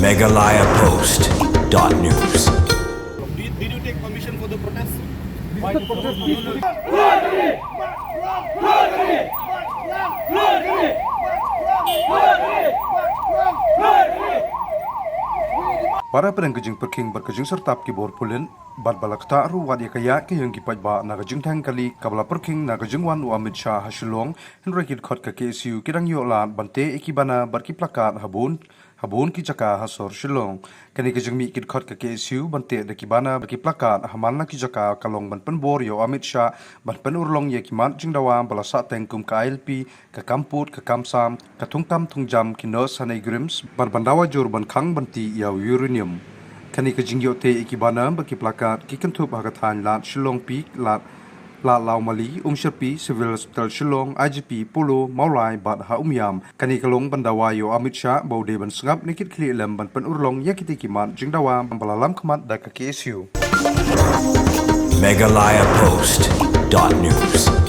meghalayapost.news. Did you take permission for the protest? Para penangkajing perking berkajing Syrtap ki bor pulin bat balak ta ruwat Ïaka ke yang ki pajba nagajing Tang kali kabla perking nagajing wan Amit Shah hasilong henrekit khot ka KSU kidang yo lan bante ikibana barki plakat habun ki jaka hasor shilong kani kajing mi kit khot ka KSU bante de kibana barki plakat haman ki jaka kalong ban penbor yo Amit Shah ban penurlong ye kiman jing Dawa balasa tengkum ka ILP ka kamput ka kamsam ka tungkam tungjam ki nurse hanai grims ban bandawa jur ban khang banti ya uranium kani ka jingyo te ikibana baki plakat ki kentup hagathan lat shilong pi lat lau mali sherpi civil hospital shilong IGP polo maulai bat ha yam kani kalong bandawa yo Amit Shah baude ban sengap nikit kli lem ban pen urlong yakiti kimat jing Dawa balalam kemat da ka KSU meghalayapost.news.